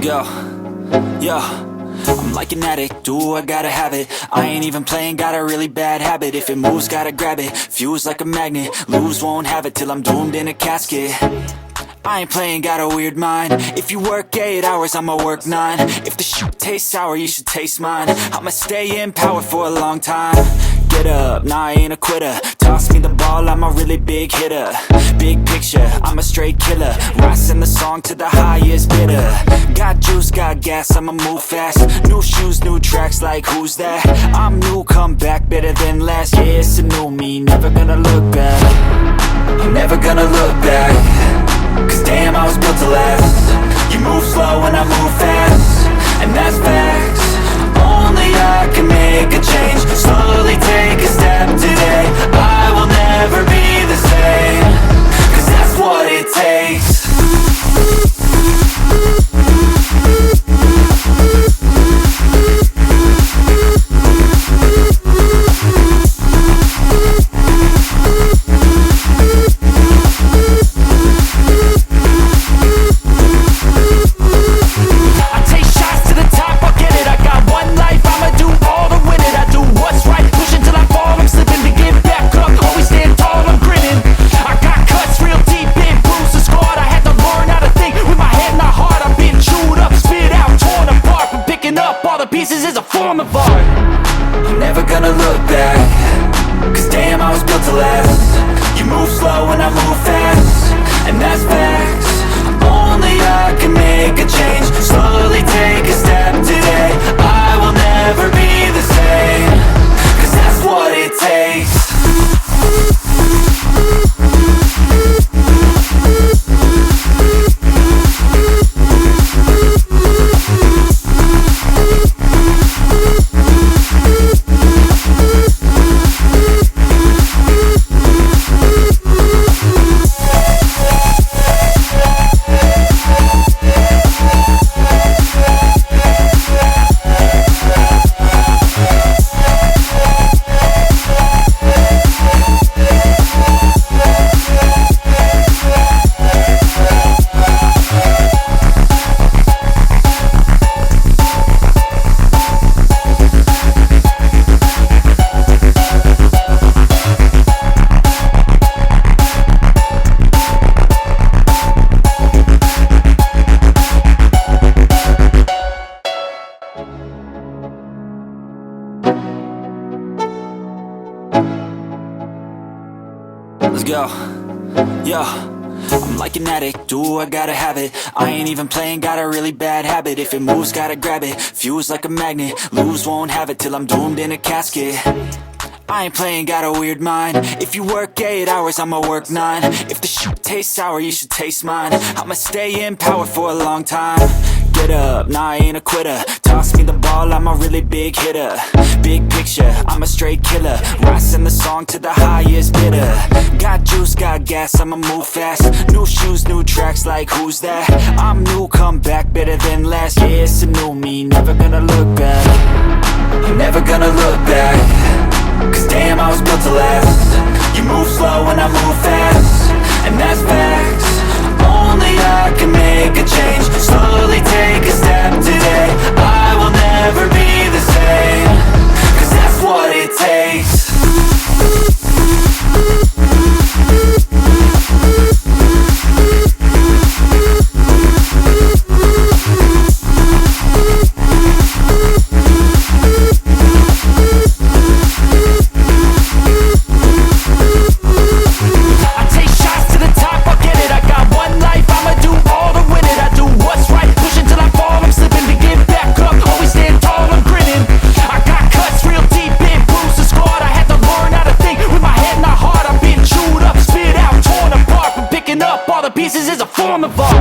Let's go. Yo, I'm like an addict, do I gotta have it. I ain't even playing, got a really bad habit. If it moves, gotta grab it, fuse like a magnet. Lose, won't have it till I'm doomed in a casket. I ain't playing, got a weird mind. If you work 8 hours, I'ma work 9. If the shoot tastes sour, you should taste mine. I'ma stay in power for a long time. Get up, nah, I ain't a quitter. Toss me the ball, I'm a really big hitter. Big picture, I'm a straight killer. Rising the song to the highest bidder. Got juice, got gas, I'ma move fast. New shoes, new tracks, like who's that? I'm new, come back, better than last. Yeah, it's a new me, never gonna look back. I'm never gonna look back. Cause damn, I was built to last. You move slow and I move fast, and that's facts. Only I can make a change. Slowly take a step today. I will never be the same. Cause that's what it takes. Pieces is a form of art. I'm never gonna look back. Cause damn, I was built to last. You move slow and I move fast, and that's facts. Only I can make a change. Slowly take a step today. I will never be the same. Cause that's what it takes. Let's go. Yo, I'm like an addict, do I gotta have it. I ain't even playing, got a really bad habit. If it moves, gotta grab it, fuse like a magnet. Lose, won't have it till I'm doomed in a casket. I ain't playing, got a weird mind. If you work 8 hours, I'ma work 9. If the shoot tastes sour, you should taste mine. I'ma stay in power for a long time. Get up, nah, I ain't a quitter. Toss me the ball, I'm a really big hitter. Big picture, I'm a straight killer. Rising the song to the highest bidder. Got juice, got gas, I'ma move fast. New shoes, new tracks, like who's that? I'm new, come back, better than last. Yeah, it's a new me, never gonna look back. I'm never gonna look back. Cause damn, I was built to last. You move slow and I move fast, and that's facts. Only I can make a change. Slowly take a step today. I will never be the same. Cause that's what it takes. Pieces is a form of art.